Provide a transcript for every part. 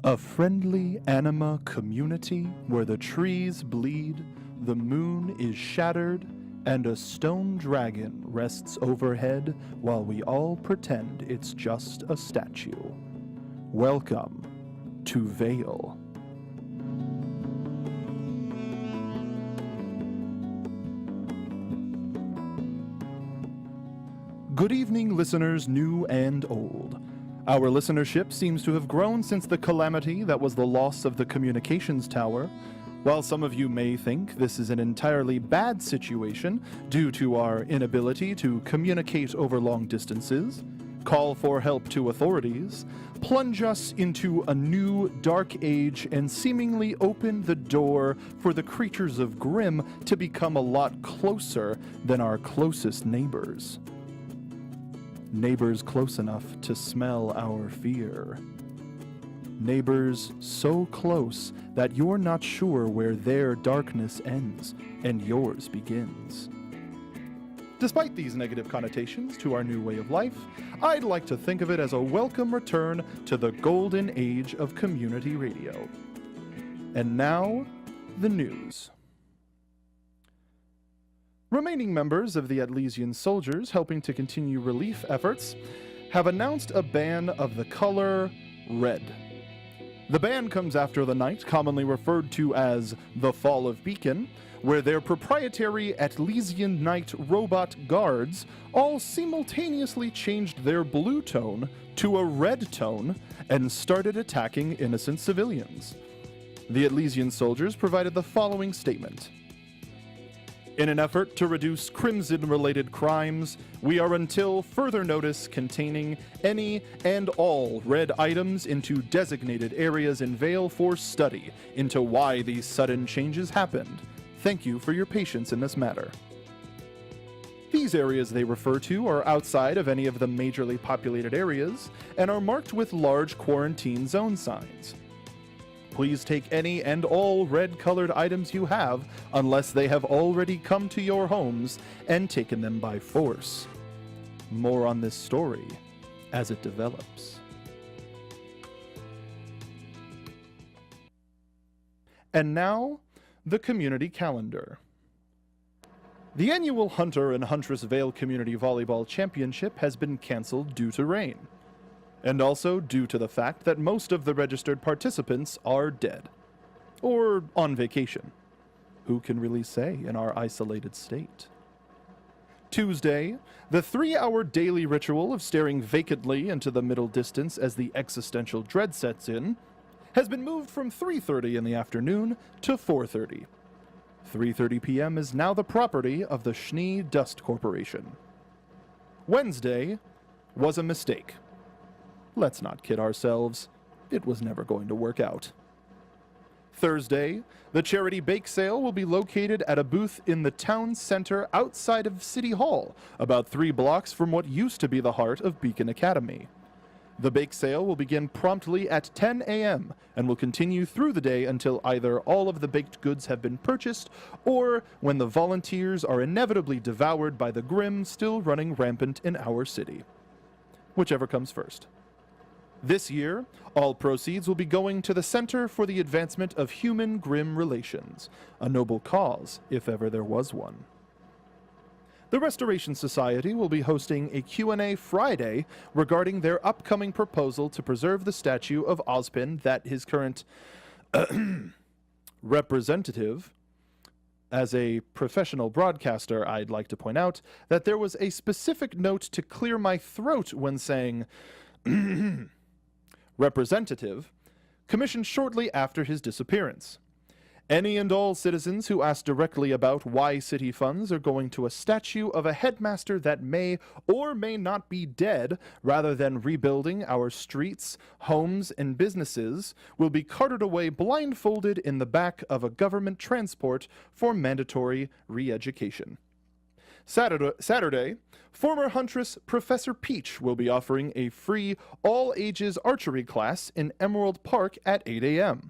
A friendly anima community where the trees bleed, the moon is shattered, and a stone dragon rests overhead while we all pretend it's just a statue. Welcome to Vale. Good evening, listeners new and old. Our listenership seems to have grown since the calamity that was the loss of the communications tower. While some of you may think this is an entirely bad situation due to our inability to communicate over long distances, call for help to authorities, plunge us into a new dark age, and seemingly open the door for the creatures of Grimm to become a lot closer than our closest neighbors. Neighbors close enough to smell our fear. Neighbors so close that you're not sure where their darkness ends and yours begins. Despite these negative connotations to our new way of life, I'd like to think of it as a welcome return to the golden age of community radio. And now, the news. Remaining members of the Atlesian soldiers helping to continue relief efforts have announced a ban of the color red. The ban comes after the night commonly referred to as the Fall of Beacon, where their proprietary Atlesian Night robot guards all simultaneously changed their blue tone to a red tone and started attacking innocent civilians. The Atlesian soldiers provided the following statement. In an effort to reduce Crimson-related crimes, we are until further notice containing any and all red items into designated areas in Vale for study into why these sudden changes happened. Thank you for your patience in this matter. These areas they refer to are outside of any of the majorly populated areas and are marked with large quarantine zone signs. Please take any and all red-colored items you have unless they have already come to your homes and taken them by force. More on this story as it develops. And now, the community calendar. The annual Hunter and Huntress Vale Community Volleyball Championship has been canceled due to rain, and also due to the fact that most of the registered participants are dead, or on vacation. Who can really say in our isolated state? Tuesday, the 3-hour daily ritual of staring vacantly into the middle distance as the existential dread sets in, has been moved from 3:30 in the afternoon to 4:30. 3:30 p.m. is now the property of the Schnee Dust Corporation. Wednesday was a mistake. Let's not kid ourselves. It was never going to work out. Thursday, the charity bake sale will be located at a booth in the town center outside of City Hall, about 3 blocks from what used to be the heart of Beacon Academy. The bake sale will begin promptly at 10 a.m. and will continue through the day until either all of the baked goods have been purchased or when the volunteers are inevitably devoured by the Grimm still running rampant in our city. Whichever comes first. This year, all proceeds will be going to the Center for the Advancement of Human Grimm Relations, a noble cause, if ever there was one. The Restoration Society will be hosting a Q&A Friday regarding their upcoming proposal to preserve the statue of Ozpin that his current representative. As a professional broadcaster, I'd like to point out that there was a specific note to clear my throat when saying representative, commissioned shortly after his disappearance. Any and all citizens who ask directly about why city funds are going to a statue of a headmaster that may or may not be dead, rather than rebuilding our streets, homes, and businesses, will be carted away blindfolded in the back of a government transport for mandatory re-education. Saturday, former Huntress Professor Peach will be offering a free all-ages archery class in Emerald Park at 8 a.m.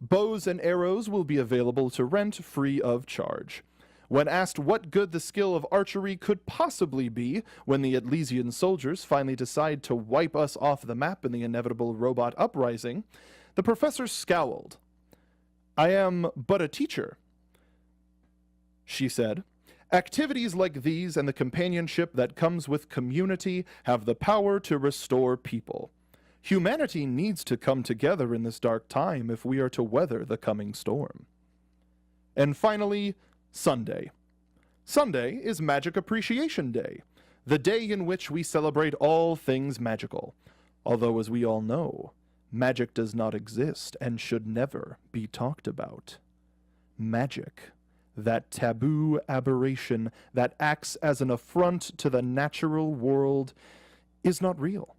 Bows and arrows will be available to rent free of charge. When asked what good the skill of archery could possibly be when the Atlesian soldiers finally decide to wipe us off the map in the inevitable robot uprising, The professor scowled. "I am but a teacher," she said. "Activities like these and the companionship that comes with community have the power to restore people. Humanity needs to come together in this dark time if we are to weather the coming storm." And finally, Sunday. Sunday is Magic Appreciation Day, the day in which we celebrate all things magical. Although, as we all know, magic does not exist and should never be talked about. Magic, that taboo aberration that acts as an affront to the natural world, is not real,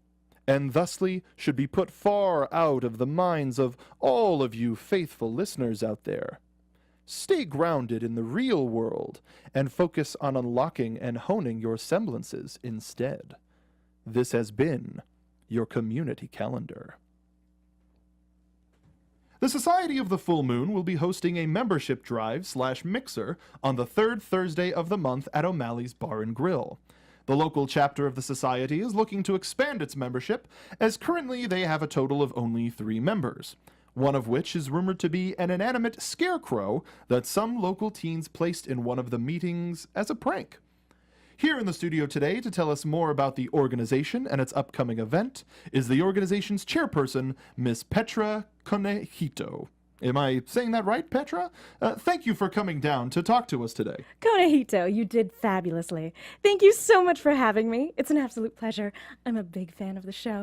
and thusly should be put far out of the minds of all of you faithful listeners out there. Stay grounded in the real world and focus on unlocking and honing your semblances instead. This has been your community calendar. The Society of the Full Moon will be hosting a membership drive/mixer on the third Thursday of the month at O'Malley's Bar and Grill. The local chapter of the Society is looking to expand its membership, as currently they have a total of only 3 members, one of which is rumored to be an inanimate scarecrow that some local teens placed in one of the meetings as a prank. Here in the studio today to tell us more about the organization and its upcoming event is the organization's chairperson, Miss Petra Conejito. Am I saying that right, Petra? Thank you for coming down to talk to us today. Conejito, you did fabulously. Thank you so much for having me. It's an absolute pleasure. I'm a big fan of the show.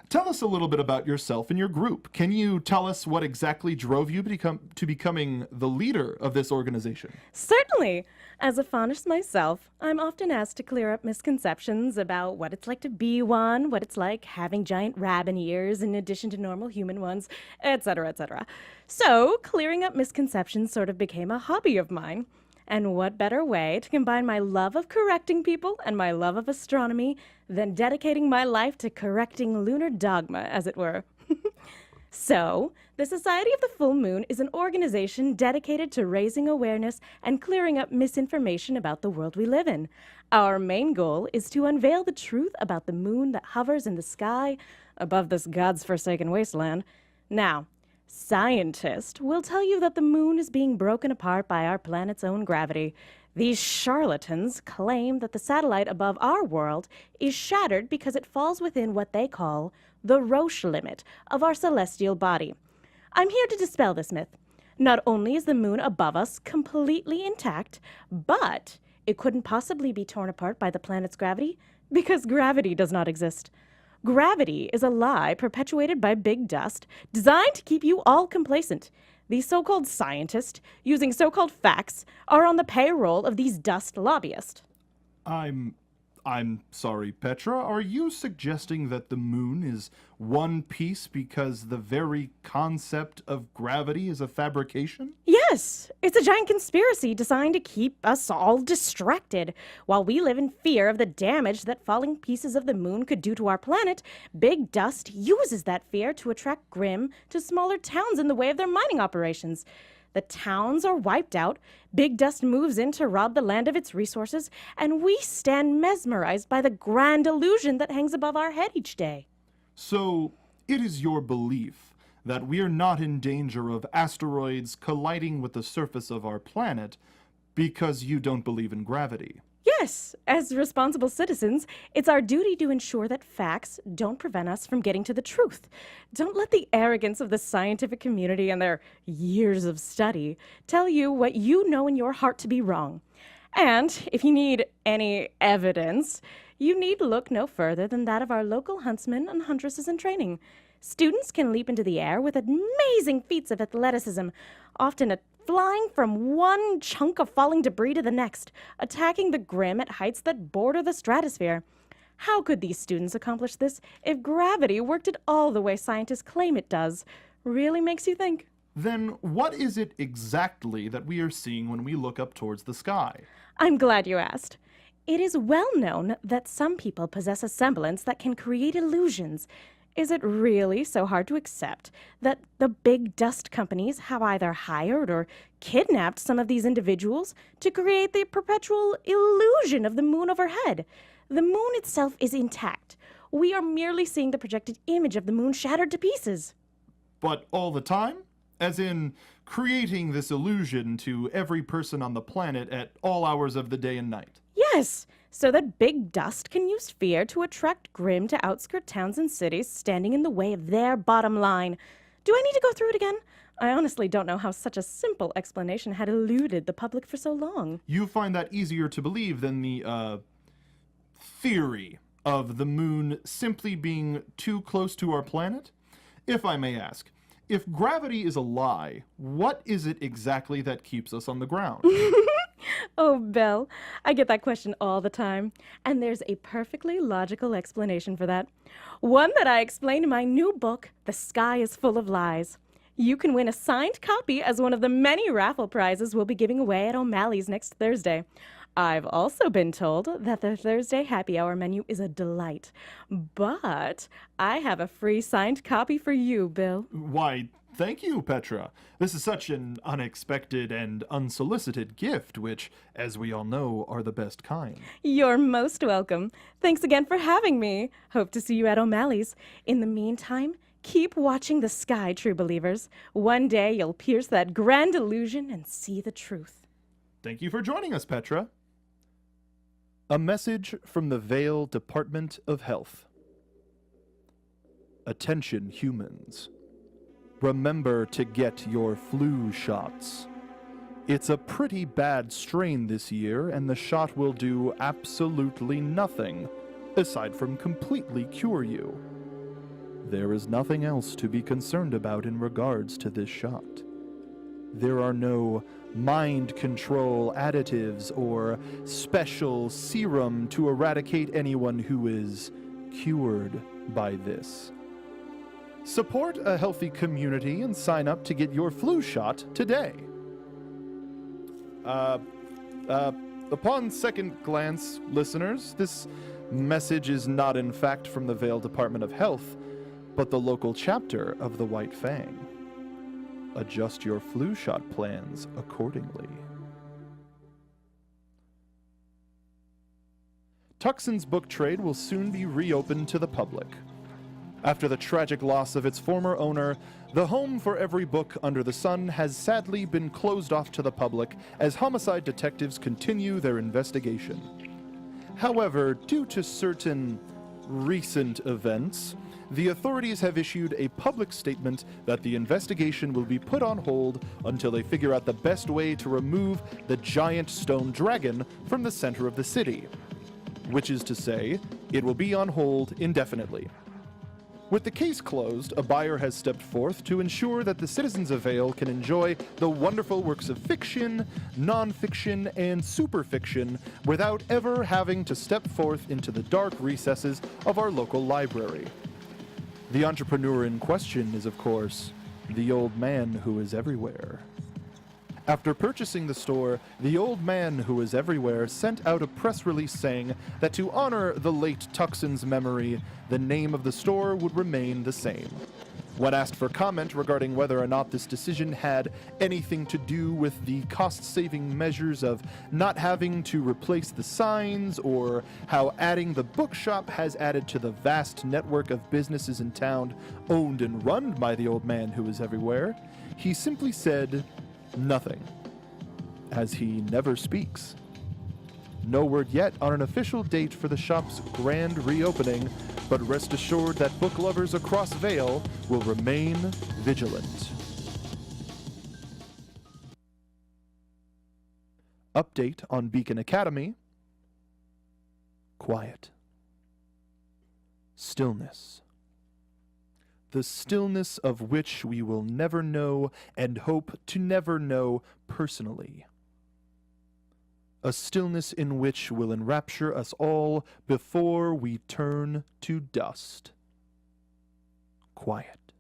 Tell us a little bit about yourself and your group. Can you tell us what exactly drove you to becoming the leader of this organization? Certainly. As a faunist myself, I'm often asked to clear up misconceptions about what it's like to be one, what it's like having giant rabbit ears in addition to normal human ones, etc., etc. So, clearing up misconceptions sort of became a hobby of mine. And what better way to combine my love of correcting people and my love of astronomy than dedicating my life to correcting lunar dogma, as it were? So, the Society of the Full Moon is an organization dedicated to raising awareness and clearing up misinformation about the world we live in. Our main goal is to unveil the truth about the moon that hovers in the sky above this God's forsaken wasteland. Now, scientists will tell you that the moon is being broken apart by our planet's own gravity. These charlatans claim that the satellite above our world is shattered because it falls within what they call the Roche limit of our celestial body. I'm here to dispel this myth. Not only is the moon above us completely intact, but it couldn't possibly be torn apart by the planet's gravity because gravity does not exist. Gravity is a lie perpetuated by big dust, designed to keep you all complacent. These so-called scientists, using so-called facts, are on the payroll of these dust lobbyists. I'm sorry, Petra. Are you suggesting that the moon is one piece because the very concept of gravity is a fabrication? Yes, it's a giant conspiracy designed to keep us all distracted. While we live in fear of the damage that falling pieces of the moon could do to our planet, Big Dust uses that fear to attract Grimm to smaller towns in the way of their mining operations. The towns are wiped out, Big Dust moves in to rob the land of its resources, and we stand mesmerized by the grand illusion that hangs above our head each day. So, it is your belief that we are not in danger of asteroids colliding with the surface of our planet because you don't believe in gravity? Yes, as responsible citizens, it's our duty to ensure that facts don't prevent us from getting to the truth. Don't let the arrogance of the scientific community and their years of study tell you what you know in your heart to be wrong. And if you need any evidence, you need look no further than that of our local huntsmen and huntresses in training. Students can leap into the air with amazing feats of athleticism, often flying from one chunk of falling debris to the next, attacking the Grimm at heights that border the stratosphere. How could these students accomplish this if gravity worked it all the way scientists claim it does? Really makes you think. Then what is it exactly that we are seeing when we look up towards the sky? I'm glad you asked. It is well known that some people possess a semblance that can create illusions. Is it really so hard to accept that the big dust companies have either hired or kidnapped some of these individuals to create the perpetual illusion of the moon overhead? The moon itself is intact. We are merely seeing the projected image of the moon shattered to pieces. But all the time? As in, creating this illusion to every person on the planet at all hours of the day and night. Yes, so that big dust can use fear to attract Grimm to outskirt towns and cities standing in the way of their bottom line. Do I need to go through it again? I honestly don't know how such a simple explanation had eluded the public for so long. You find that easier to believe than the, theory of the moon simply being too close to our planet? If I may ask, if gravity is a lie, what is it exactly that keeps us on the ground? Oh, Belle, I get that question all the time, and there's a perfectly logical explanation for that. One that I explain in my new book, The Sky is Full of Lies. You can win a signed copy as one of the many raffle prizes we'll be giving away at O'Malley's next Thursday. I've also been told that the Thursday happy hour menu is a delight, but I have a free signed copy for you, Bill. Why, thank you, Petra. This is such an unexpected and unsolicited gift, which, as we all know, are the best kind. You're most welcome. Thanks again for having me. Hope to see you at O'Malley's. In the meantime, keep watching the sky, true believers. One day you'll pierce that grand illusion and see the truth. Thank you for joining us, Petra. A message from the Vale Department of Health. Attention, humans. Remember to get your flu shots. It's a pretty bad strain this year, and the shot will do absolutely nothing, aside from completely cure you. There is nothing else to be concerned about in regards to this shot. There are no mind control additives or special serum to eradicate anyone who is cured by this. Support a healthy community and sign up to get your flu shot today. Upon second glance, listeners, this message is not in fact from the Vale Department of Health, but the local chapter of the White Fang. Adjust your flu shot plans accordingly. Tuckson's book trade will soon be reopened to the public. After the tragic loss of its former owner, the home for every book under the sun has sadly been closed off to the public as homicide detectives continue their investigation. However, due to certain recent events, the authorities have issued a public statement that the investigation will be put on hold until they figure out the best way to remove the giant stone dragon from the center of the city. Which is to say, it will be on hold indefinitely. With the case closed, a buyer has stepped forth to ensure that the citizens of Vale can enjoy the wonderful works of fiction, non-fiction, and superfiction without ever having to step forth into the dark recesses of our local library. The entrepreneur in question is, of course, the old man who is everywhere. After purchasing the store, the old man who is everywhere sent out a press release saying that to honor the late Tuckson's memory, the name of the store would remain the same. When asked for comment regarding whether or not this decision had anything to do with the cost-saving measures of not having to replace the signs, or how adding the bookshop has added to the vast network of businesses in town owned and run by the old man who is everywhere, he simply said nothing, as he never speaks. No word yet on an official date for the shop's grand reopening, but rest assured that book lovers across Vale will remain vigilant. Update on Beacon Academy. Quiet. Stillness. The stillness of which we will never know and hope to never know personally. A stillness in which will enrapture us all before we turn to dust. Quiet.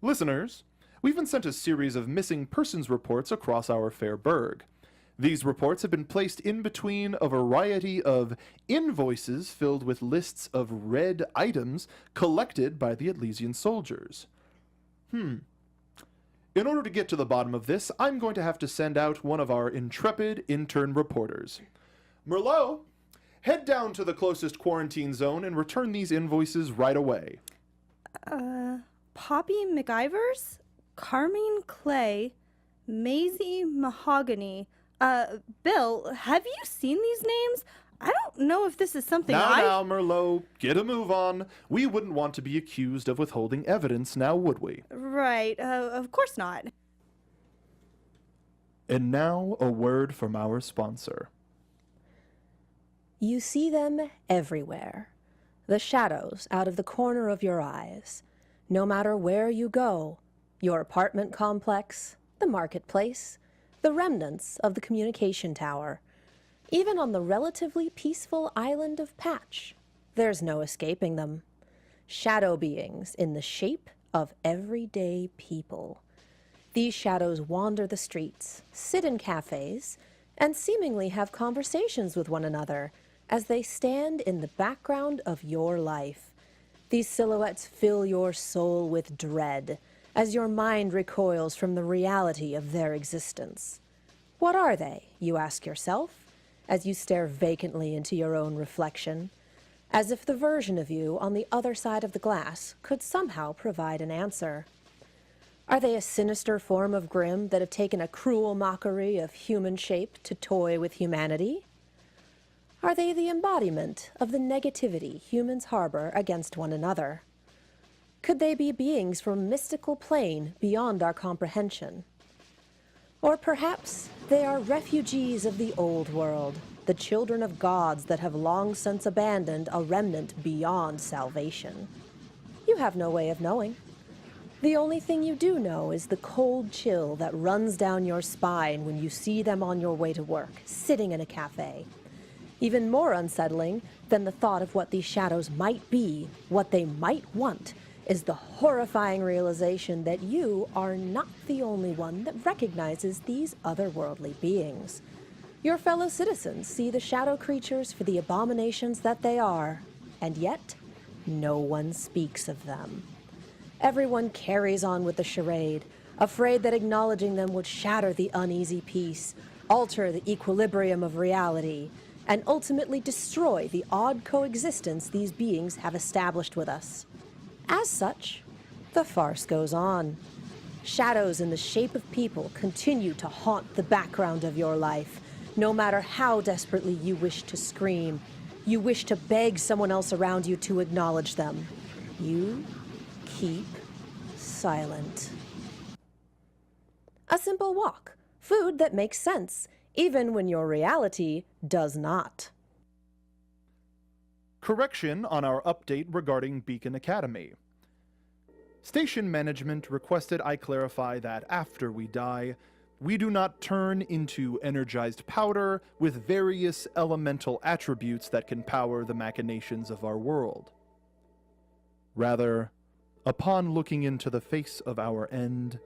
Listeners, we've been sent a series of missing persons reports across our fair burg. These reports have been placed in between a variety of invoices filled with lists of red items collected by the Atlesian soldiers. In order to get to the bottom of this, I'm going to have to send out one of our intrepid intern reporters. Merlot, head down to the closest quarantine zone and return these invoices right away. Poppy McIvers, Carmine Clay, Maisie Mahogany. Bill, have you seen these names? I don't know if this is something Now, Merlot, get a move on. We wouldn't want to be accused of withholding evidence, now would we? Right, of course not. And now, a word from our sponsor. You see them everywhere. The shadows out of the corner of your eyes. No matter where you go, your apartment complex, the marketplace, the remnants of the communication tower, even on the relatively peaceful island of Patch, there's no escaping them. Shadow beings in the shape of everyday people. These shadows wander the streets, sit in cafes, and seemingly have conversations with one another as they stand in the background of your life. These silhouettes fill your soul with dread as your mind recoils from the reality of their existence. What are they, you ask yourself, as you stare vacantly into your own reflection, as if the version of you on the other side of the glass could somehow provide an answer. Are they a sinister form of grim that have taken a cruel mockery of human shape to toy with humanity? Are they the embodiment of the negativity humans harbor against one another? Could they be beings from a mystical plane beyond our comprehension? Or perhaps they are refugees of the old world, the children of gods that have long since abandoned a remnant beyond salvation. You have no way of knowing. The only thing you do know is the cold chill that runs down your spine when you see them on your way to work, sitting in a cafe. Even more unsettling than the thought of what these shadows might be, what they might want, is the horrifying realization that you are not the only one that recognizes these otherworldly beings. Your fellow citizens see the shadow creatures for the abominations that they are, and yet no one speaks of them. Everyone carries on with the charade, afraid that acknowledging them would shatter the uneasy peace, alter the equilibrium of reality, and ultimately destroy the odd coexistence these beings have established with us. As such, the farce goes on. Shadows in the shape of people continue to haunt the background of your life, no matter how desperately you wish to scream. You wish to beg someone else around you to acknowledge them. You keep silent. A simple walk, food that makes sense, even when your reality does not. Correction on our update regarding Beacon Academy. Station management requested I clarify that after we die, we do not turn into energized powder with various elemental attributes that can power the machinations of our world. Rather, upon looking into the face of our end,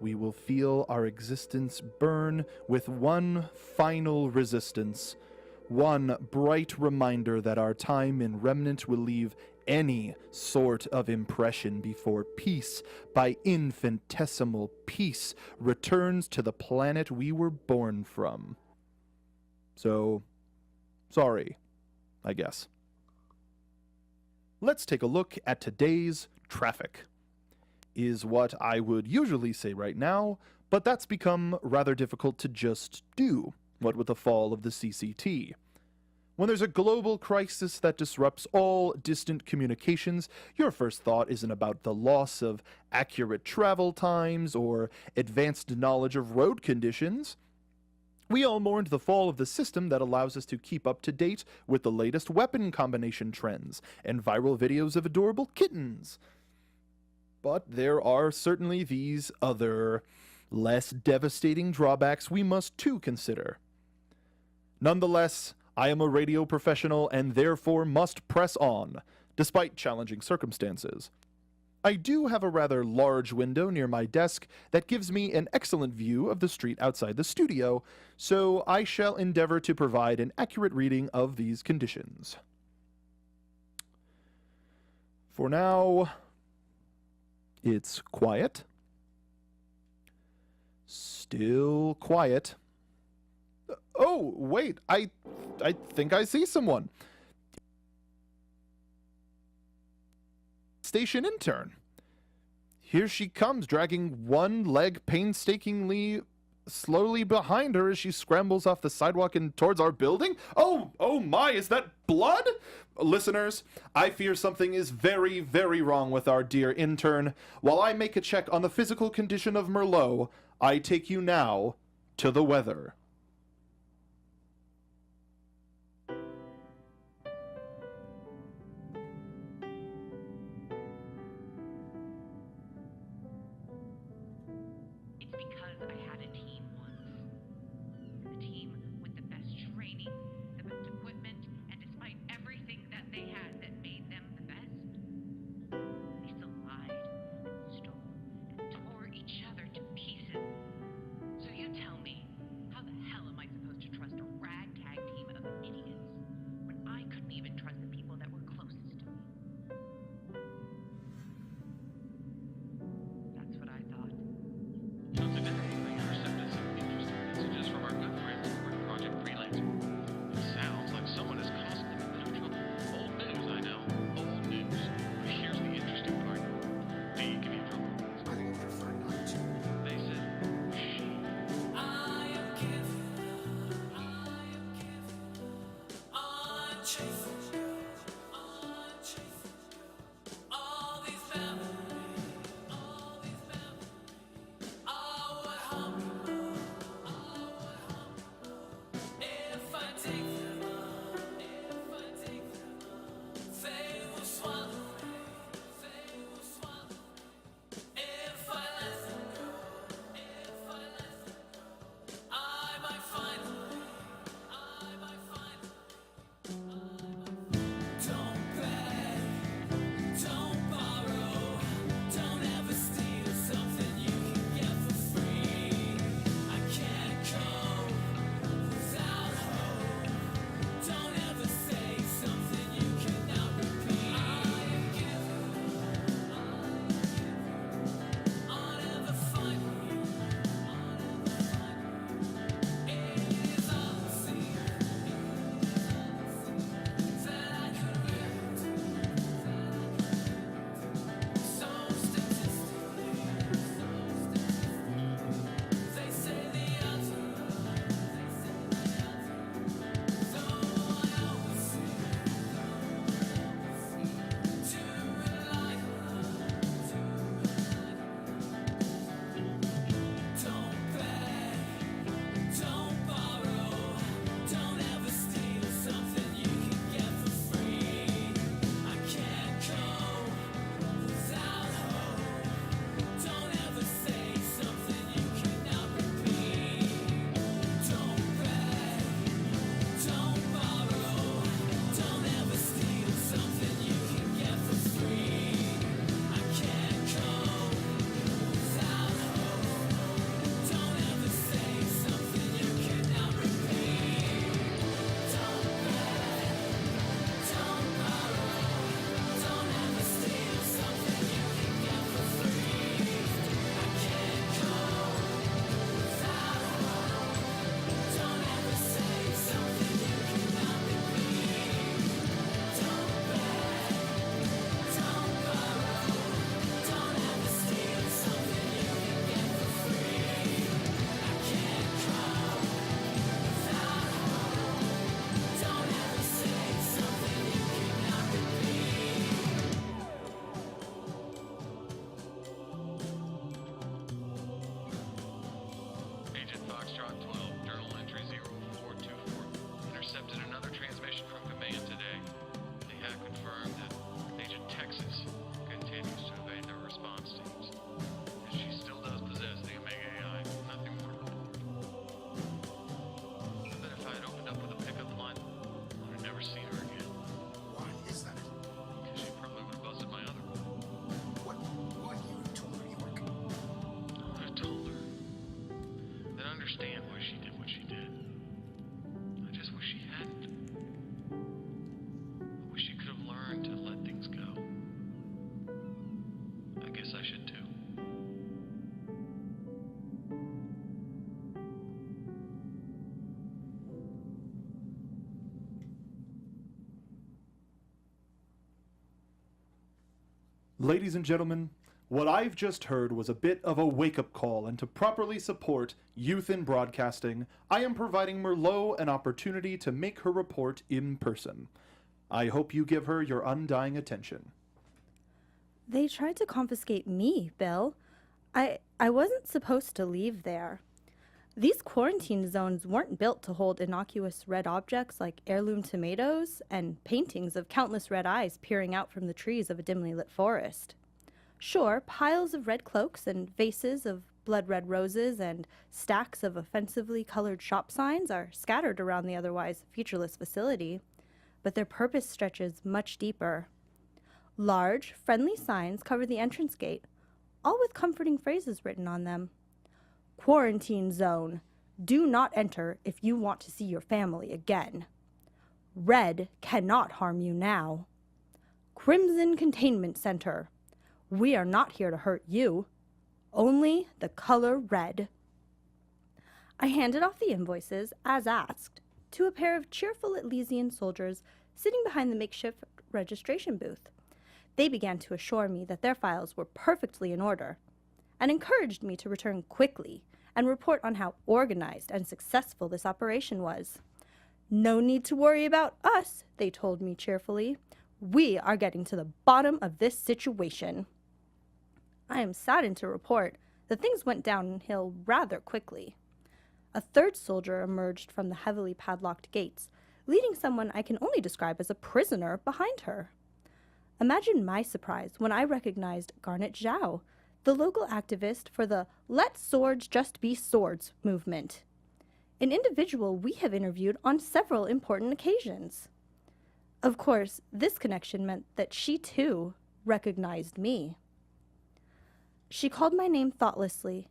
we will feel our existence burn with one final resistance, one bright reminder that our time in Remnant will leave any sort of impression before peace, by infinitesimal peace, returns to the planet we were born from. So, sorry, I guess. Let's take a look at today's traffic. Is what I would usually say right now, but that's become rather difficult to just do, what with the fall of the CCT. When there's a global crisis that disrupts all distant communications, your first thought isn't about the loss of accurate travel times or advanced knowledge of road conditions. We all mourned the fall of the system that allows us to keep up to date with the latest weapon combination trends and viral videos of adorable kittens. But there are certainly these other, less devastating drawbacks we must too consider. Nonetheless, I am a radio professional and therefore must press on, despite challenging circumstances. I do have a rather large window near my desk that gives me an excellent view of the street outside the studio, so I shall endeavor to provide an accurate reading of these conditions. For now, it's quiet. Still quiet. Oh, wait, I think I see someone. Station intern. Here she comes, dragging one leg painstakingly slowly behind her as she scrambles off the sidewalk and towards our building. Oh my, is that blood? Listeners, I fear something is very, very wrong with our dear intern. While I make a check on the physical condition of Merlot, I take you now to the weather. It's because I had a team once. A team with the best training, the best equipment, and despite everything that they had that made them the best, they still lied and stole and tore each other to pieces. So you tell me, how the hell am I supposed to trust a ragtag team of idiots when I couldn't even trust the people that were closest to me? That's what I thought. So today, we intercepted some interesting messages from our good friends over at Project Freelance. It sounds like someone is causing them a bit of trouble. Old news, I know. Old news. But here's the interesting part. D, give me a drum roll. I think I prefer not to. They said, she. Ladies and gentlemen, What I've just heard was a bit of a wake-up call, and to properly support youth in broadcasting, I am providing Merlot an opportunity to make her report in person. I hope you give her your undying attention. They tried to confiscate me, Bill. I wasn't supposed to leave there. These quarantine zones weren't built to hold innocuous red objects like heirloom tomatoes and paintings of countless red eyes peering out from the trees of a dimly lit forest. Sure, piles of red cloaks and vases of blood-red roses and stacks of offensively colored shop signs are scattered around the otherwise featureless facility, but their purpose stretches much deeper. Large, friendly signs cover the entrance gate, all with comforting phrases written on them. Quarantine zone. Do not enter if you want to see your family again. Red cannot harm you now. Crimson Containment Center. We are not here to hurt you. Only the color red. I handed off the invoices, as asked, to a pair of cheerful Elysian soldiers sitting behind the makeshift registration booth. They began to assure me that their files were perfectly in order, and encouraged me to return quickly and report on how organized and successful this operation was. No need to worry about us, they told me cheerfully. We are getting to the bottom of this situation. I am saddened to report that things went downhill rather quickly. A third soldier emerged from the heavily padlocked gates, leading someone I can only describe as a prisoner behind her. Imagine my surprise when I recognized Garnet Zhao, the local activist for the Let Swords Just Be Swords movement, an individual we have interviewed on several important occasions. Of course, this connection meant that she too recognized me. She called my name thoughtlessly,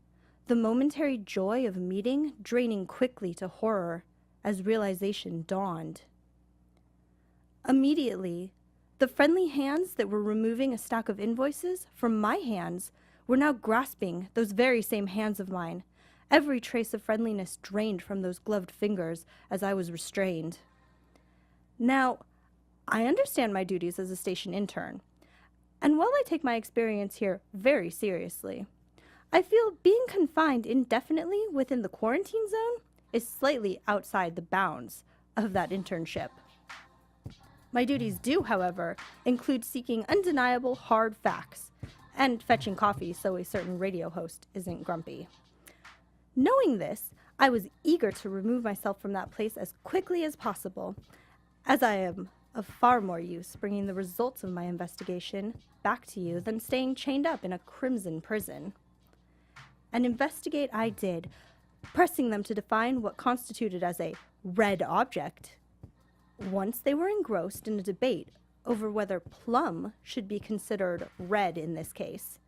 the momentary joy of meeting draining quickly to horror as realization dawned. Immediately, the friendly hands that were removing a stack of invoices from my hands were now grasping those very same hands of mine, every trace of friendliness drained from those gloved fingers as I was restrained. Now, I understand my duties as a station intern, and while I take my experience here very seriously, I feel being confined indefinitely within the quarantine zone is slightly outside the bounds of that internship. My duties do, however, include seeking undeniable hard facts and fetching coffee so a certain radio host isn't grumpy. Knowing this, I was eager to remove myself from that place as quickly as possible, as I am of far more use bringing the results of my investigation back to you than staying chained up in a crimson prison. And investigate I did, pressing them to define what constituted as a red object. Once they were engrossed in a debate over whether plum should be considered red in this case,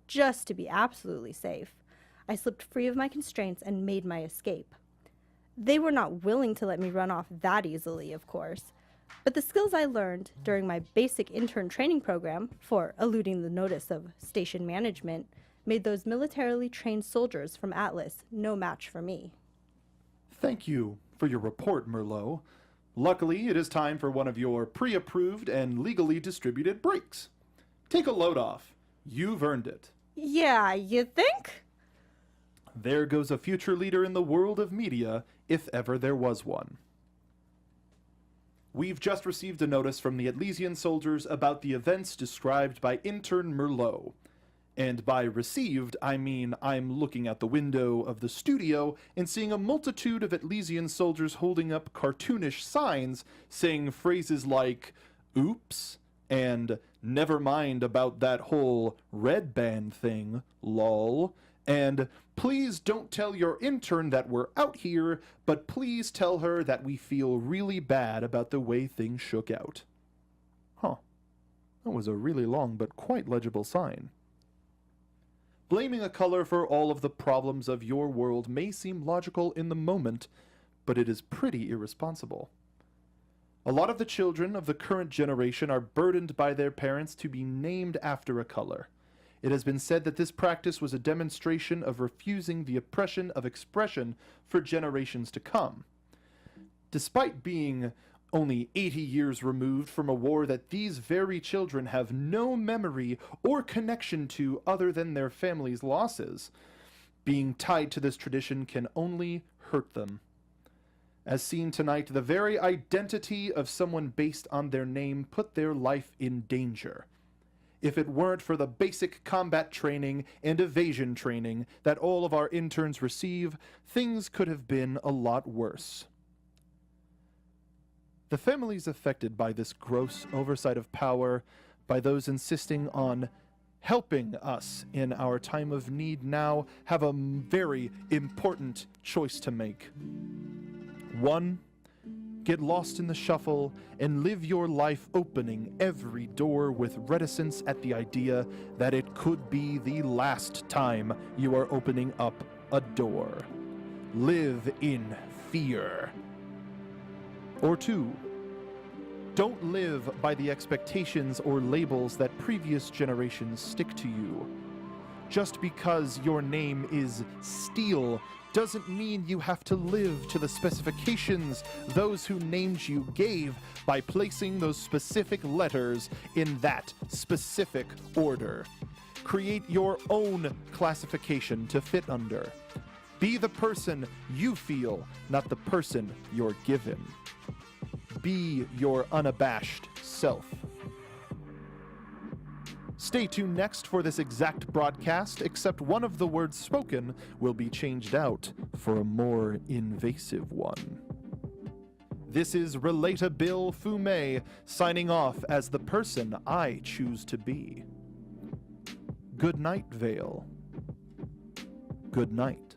just to be absolutely safe, I slipped free of my constraints and made my escape. They were not willing to let me run off that easily, of course, but the skills I learned during my basic intern training program for eluding the notice of station management made those militarily trained soldiers from Atlas no match for me. Thank you for your report, Merlot. Luckily, it is time for one of your pre-approved and legally distributed breaks. Take a load off. You've earned it. Yeah, you think? There goes a future leader in the world of media, if ever there was one. We've just received a notice from the Elysian soldiers about the events described by Intern Merlot. And by received, I mean I'm looking out the window of the studio and seeing a multitude of Elysian soldiers holding up cartoonish signs saying phrases like, oops, and never mind about that whole red band thing, lol, and please don't tell your intern that we're out here, but please tell her that we feel really bad about the way things shook out. Huh. That was a really long but quite legible sign. Blaming a color for all of the problems of your world may seem logical in the moment, but it is pretty irresponsible. A lot of the children of the current generation are burdened by their parents to be named after a color. It has been said that this practice was a demonstration of refusing the oppression of expression for generations to come. Despite being only 80 years removed from a war that these very children have no memory or connection to other than their family's losses. Being tied to this tradition can only hurt them. As seen tonight, the very identity of someone based on their name put their life in danger. If it weren't for the basic combat training and evasion training that all of our interns receive, things could have been a lot worse. The families affected by this gross oversight of power, by those insisting on helping us in our time of need now, have a very important choice to make. 1. Get lost in the shuffle and live your life opening every door with reticence at the idea that it could be the last time you are opening up a door. Live in fear. Or 2. Don't live by the expectations or labels that previous generations stick to you. Just because your name is Steel doesn't mean you have to live to the specifications those who named you gave by placing those specific letters in that specific order. Create your own classification to fit under. Be the person you feel, not the person you're given. Be your unabashed self. Stay tuned next for this exact broadcast, except one of the words spoken will be changed out for a more invasive one. This is Relatabil Fume signing off as the person I choose to be. Good night, Vale. Good night.